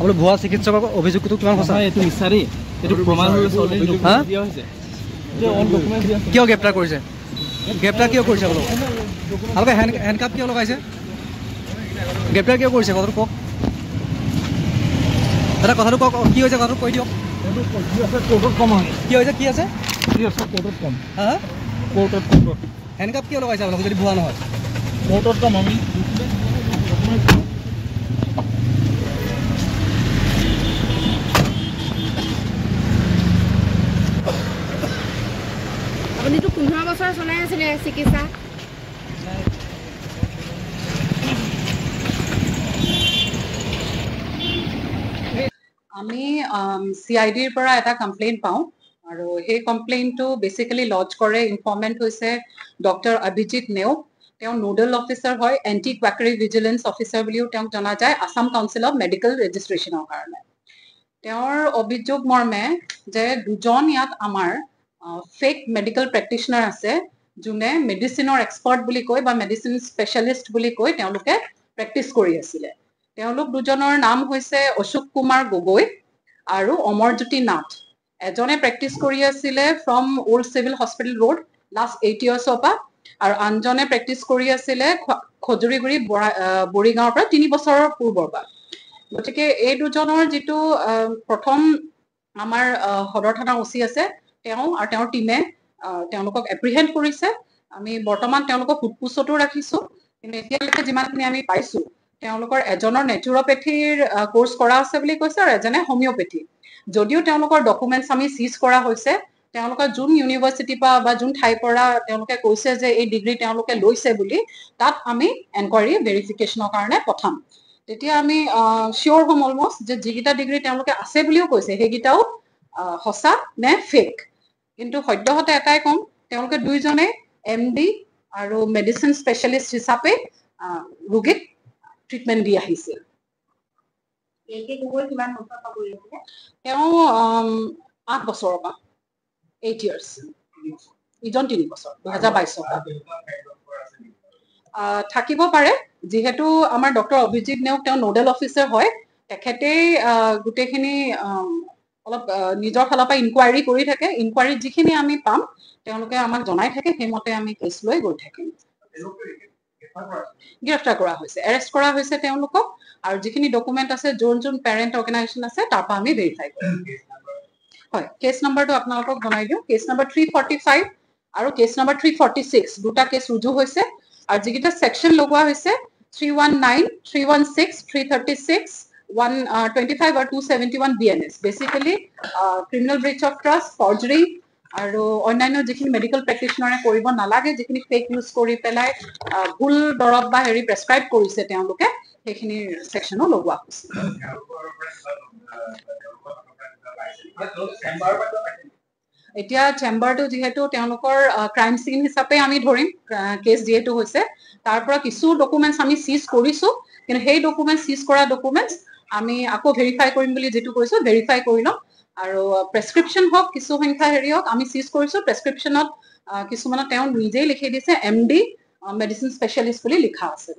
আপুনি ভুৱা চিকিৎসকৰ অভিযোগটো কিমান সঁচা? এইটো মিছাৰি, এইটো প্ৰমাণ হ'লে চলি দিয়া হৈছে। কিয় গ্ৰেপ্তাৰ কৰিছে? গ্ৰেপ্তাৰ কিয় কৰিছে বোলো? আপোনালোকে হেণ্ডকাপ কিয় লগাইছে? গ্ৰেপ্তাৰ কিয় কৰিছে কথাটো কওক। এটা কথাটো কওক, কি হৈছে কথাটো কৈ দিয়ক। কোৰ্টত কম হয়। কি হৈছে? কি আছে? কোৰ্টত কম। হা কোৰ্টত হেণ্ডকাপ কিয় লগাইছে আপোনালোকে যদি ভুৱা নহয়? কোৰ্টত কম আমি। আপুনিতো 15 বছৰ চলাই আছিলে চিকিৎসা। আমি CIDৰ পৰা এটা কমপ্লেইন পাওঁ আৰু সেই কমপ্লেইনটো বেসিক্যালি লজ কৰে ইনফৰ্মেন্ট হৈছে ডক্টৰ অভিজিত নেওগ। তেওঁ নোডেল অফিচাৰ হয়, এন্টি কোৱাকাৰী ভিজিলেন্স অফিচাৰ বুলিও তেওঁক জনা যায় আসাম কাউন্সিল অফ মেডিকেল ৰেজিষ্ট্ৰেশ্যনৰ কাৰণে। তেওঁৰ অভিযোগ মৰ্মে যে দুজন ইয়াত আমাৰ ফেক মেডিকেল প্ৰেক্টিশনাৰ আছে যোনে মেডিচিনৰ এক্সপাৰ্ট বুলি কয় বা মেডিচিন স্পেচিয়েলিষ্ট বুলি কৈ তেওঁলোকে প্ৰেক্টিছ কৰি আছিলে। তেওঁলোক দুজনৰ নাম হৈছে অশোক কুমাৰ গগৈ আৰু অমৰজ্যোতি নাথ। এজনে প্ৰেক্টিছ কৰি আছিলে from old civil hospital road last 8 yearsৰ পৰা, আৰু আনজনে প্ৰেক্টিছ কৰি আছিলে খজুৰিগুৰি বৰিগাঁৱৰ পৰা 3 বছৰৰ পূৰ্বৰ পৰা। গতিকে এই দুজনৰ যিটো প্ৰথম আমাৰ সদৰ থানাৰ OC আছে তেওঁ আৰু তেওঁৰ টিমে তেওঁলোকক এপ্ৰিহেণ্ড কৰিছে। আমি বৰ্তমান তেওঁলোকক সোধপোছতো ৰাখিছো, কিন্তু এতিয়ালৈকে যিমানখিনি আমি পাইছো তেওঁলোকৰ এজনৰ নেচুৰোপেথিৰ কোৰ্চ কৰা আছে বুলি কৈছে আৰু এজনে হোমিওপেথি। যদিও তেওঁলোকৰ ডকুমেণ্টছ আমি সিজ কৰা হৈছে, তেওঁলোকৰ যোন ইউনিভাৰ্চিটিৰ পৰা বা যোন ঠাইৰ পৰা তেওঁলোকে কৈছে যে এই ডিগ্ৰী তেওঁলোকে লৈছে বুলি, তাত আমি এনকুৱাৰী ভেৰিফিকেশ্যনৰ কাৰণে পঠাম। তেতিয়া আমি শিওৰ হ'ম অলমষ্ট যে যিকেইটা ডিগ্ৰী তেওঁলোকে আছে বুলিও কৈছে সেইকেইটাও সঁচা নে ফেক। কিন্তু সদ্যহতে এটাই কম, তেওঁলোকে দুইজনে MD আৰু মেডিচিন স্পেচিয়েলিষ্ট হিচাপে ৰোগীক ট্ৰিটমেণ্ট দি আহিছিল। তেওঁ 8 বছৰৰ পৰা 8 years, ইজন 3 বছৰ 2022 থাকিব পাৰে। যিহেতু আমাৰ ডক্টৰ অভিজিত নেওগ তেওঁ নোডেল অফিচাৰ হয়, তেখেতেই গোটেইখিনি অলপ নিজৰ ফালৰ পৰা ইনকুৱাৰী কৰি থাকে। ইনকুৱাৰীত যিখিনি আমি পাম তেওঁলোকে আমাক জনাই থাকে, সেইমতে আমি কেছ লৈ গৈ থাকিম। গ্ৰেফতাৰ কৰা হৈছে, এৰেষ্ট কৰা হৈছে তেওঁলোকক, আৰু যিখিনি ডকুমেণ্ট আছে যোন যোন পেৰেণ্ট অৰ্গেনাইজেশ্যন আছে তাৰ পৰা আমি ভেৰিফাই কৰিম। হয়, কেছ নাম্বাৰটো আপোনালোকক জনাই দিওঁ। কেছ নাম্বাৰ 345 আৰু কেছ নাম্বাৰ 346 দুটা কেছ ৰুজু হৈছে, আৰু যিকেইটা ছেকশ্যন লগোৱা হৈছে 319, 316, 336, 125 আৰু 271 BNS। Basically criminal breach of trust, forgery আৰু অন্যান্য যিখিনি মেডিকেল প্ৰেক্টিশনাৰে কৰিব নালাগে, যিখিনি ফেক ইউজ কৰি পেলাই ভুল দৰৱ বা হেৰি প্ৰেছক্ৰাইব কৰিছে তেওঁলোকে, সেইখিনি ছেকশ্যনো লগোৱা হৈছে। এতিয়া চেম্বাৰটো যিহেতু তেওঁলোকৰ ক্ৰাইম চিন হিচাপে আমি ধৰিম, কেছ যিহেতু হৈছে তাৰ পৰা কিছু ডকুমেণ্টছ আমি চিজ কৰিছো, কিন্তু সেই ডকুমেণ্টছ চিজ কৰা ডকুমেণ্টছ আমি আকৌ ভেৰিফাই কৰিম বুলি যিটো কৈছো, ভেৰিফাই কৰি ল'ম। আৰু প্ৰেছক্ৰিপশ্যন হওক, কিছু সংখ্যা হেৰি হওক, আমি চিজ কৰিছো। প্ৰেছক্ৰিপশ্যনত কিছুমানত তেওঁ নিজেই লিখি দিছে MD মেডিচিন স্পেচিয়েলিষ্ট বুলি লিখা আছে।